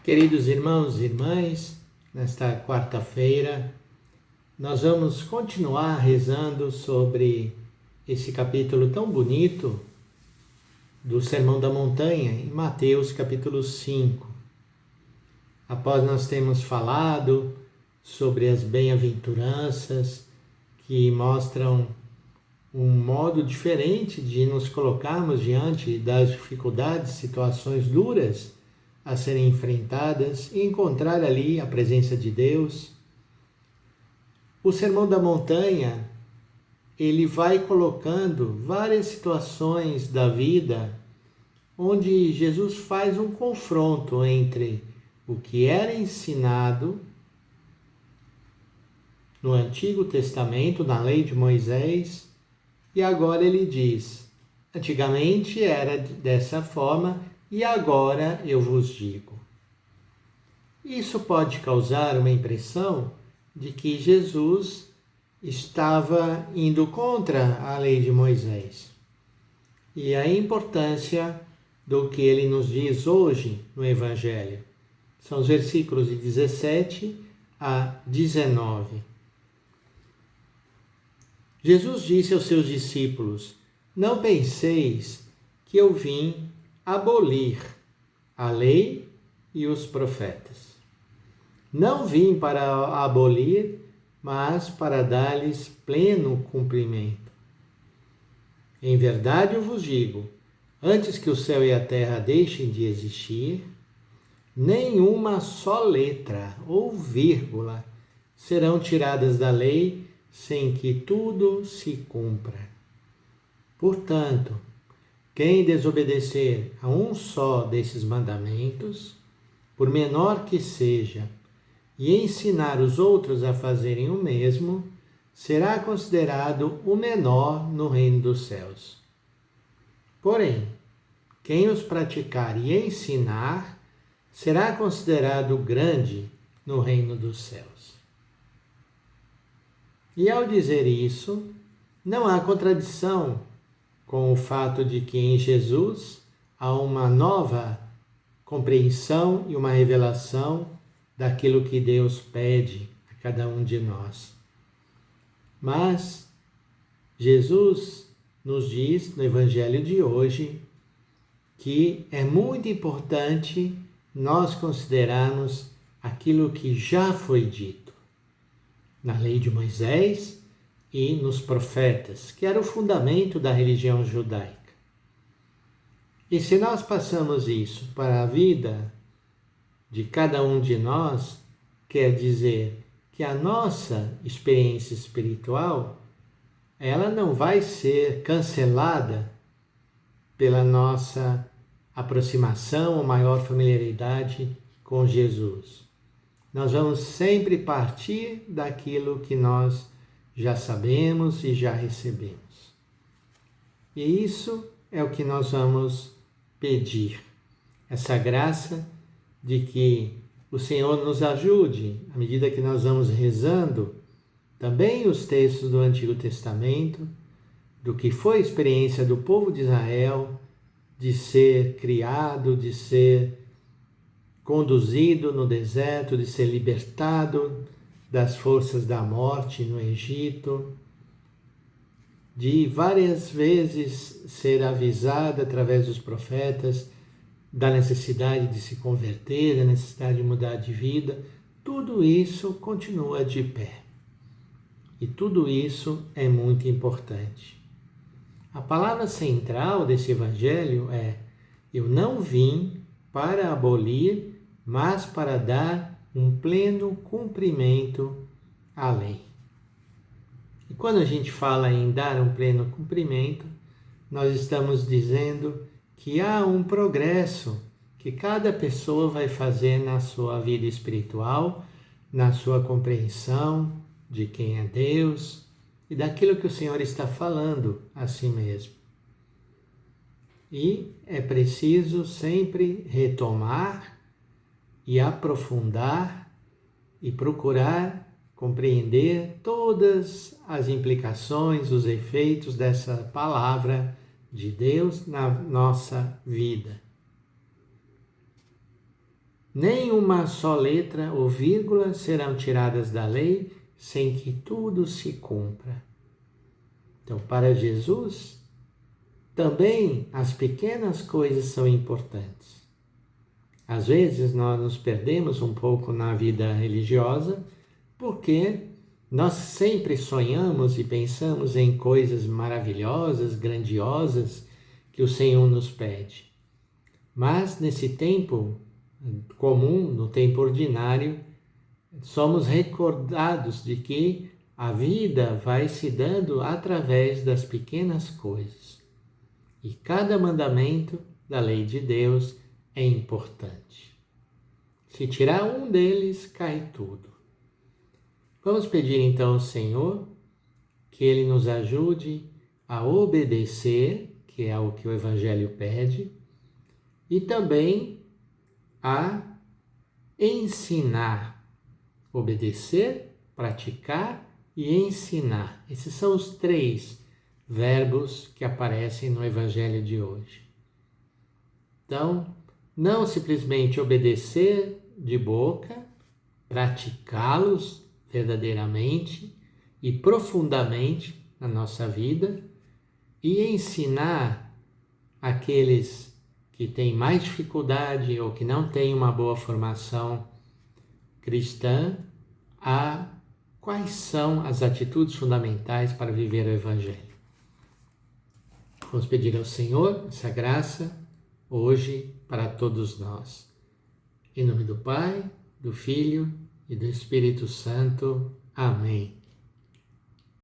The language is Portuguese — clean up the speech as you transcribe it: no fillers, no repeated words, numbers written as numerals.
Queridos irmãos e irmãs, nesta quarta-feira nós vamos continuar rezando sobre esse capítulo tão bonito do Sermão da Montanha, em Mateus capítulo 5. Após nós termos falado sobre as bem-aventuranças que mostram um modo diferente de nos colocarmos diante das dificuldades, situações duras a serem enfrentadas e encontrar ali a presença de Deus. O Sermão da Montanha, ele vai colocando várias situações da vida onde Jesus faz um confronto entre o que era ensinado no Antigo Testamento, na lei de Moisés, e agora ele diz: antigamente era dessa forma e agora eu vos digo. Isso pode causar uma impressão de que Jesus estava indo contra a lei de Moisés. E a importância do que ele nos diz hoje no Evangelho são os versículos de 17 a 19. Jesus disse aos seus discípulos: não penseis que eu vim abolir a lei e os profetas. Não vim para abolir, mas para dar-lhes pleno cumprimento. Em verdade eu vos digo, antes que o céu e a terra deixem de existir, nenhuma só letra ou vírgula serão tiradas da lei sem que tudo se cumpra. Portanto, quem desobedecer a um só desses mandamentos, por menor que seja, e ensinar os outros a fazerem o mesmo, será considerado o menor no reino dos céus. Porém, quem os praticar e ensinar, será considerado grande no reino dos céus. E ao dizer isso, não há contradição com o fato de que em Jesus há uma nova compreensão e uma revelação daquilo que Deus pede a cada um de nós. Mas Jesus nos diz no Evangelho de hoje que é muito importante nós considerarmos aquilo que já foi dito na lei de Moisés e nos profetas, que era o fundamento da religião judaica. E se nós passamos isso para a vida de cada um de nós, quer dizer que a nossa experiência espiritual, ela não vai ser cancelada pela nossa aproximação ou maior familiaridade com Jesus. Nós vamos sempre partir daquilo que nós já sabemos e já recebemos. E isso é o que nós vamos pedir. Essa graça de que o Senhor nos ajude, à medida que nós vamos rezando, também os textos do Antigo Testamento, do que foi a experiência do povo de Israel, de ser criado, de ser conduzido no deserto, de ser libertado das forças da morte no Egito, de várias vezes ser avisado através dos profetas da necessidade de se converter, da necessidade de mudar de vida, tudo isso continua de pé. E tudo isso é muito importante. A palavra central desse evangelho é: eu não vim para abolir, mas para dar um pleno cumprimento à lei. E quando a gente fala em dar um pleno cumprimento, nós estamos dizendo que há um progresso que cada pessoa vai fazer na sua vida espiritual, na sua compreensão de quem é Deus e daquilo que o Senhor está falando a si mesmo. E é preciso sempre retomar e aprofundar e procurar compreender todas as implicações, os efeitos dessa palavra de Deus na nossa vida. nem uma só letra ou vírgula serão tiradas da lei sem que tudo se cumpra. Então, para Jesus, também as pequenas coisas são importantes. Às vezes nós nos perdemos um pouco na vida religiosa porque nós sempre sonhamos e pensamos em coisas maravilhosas, grandiosas que o Senhor nos pede. Mas nesse tempo comum, no tempo ordinário, somos recordados de que a vida vai se dando através das pequenas coisas. E cada mandamento da lei de Deus é importante. Se tirar um deles, cai tudo. Vamos pedir então ao Senhor que Ele nos ajude a obedecer, que é o que o Evangelho pede, e também a ensinar. Obedecer, praticar e ensinar. Esses são os 3 verbos que aparecem no Evangelho de hoje. Então, não simplesmente obedecer de boca, praticá-los verdadeiramente e profundamente na nossa vida e ensinar aqueles que têm mais dificuldade ou que não têm uma boa formação cristã a quais são as atitudes fundamentais para viver o Evangelho. Vamos pedir ao Senhor essa graça hoje para todos nós. Em nome do Pai, do Filho e do Espírito Santo. Amém.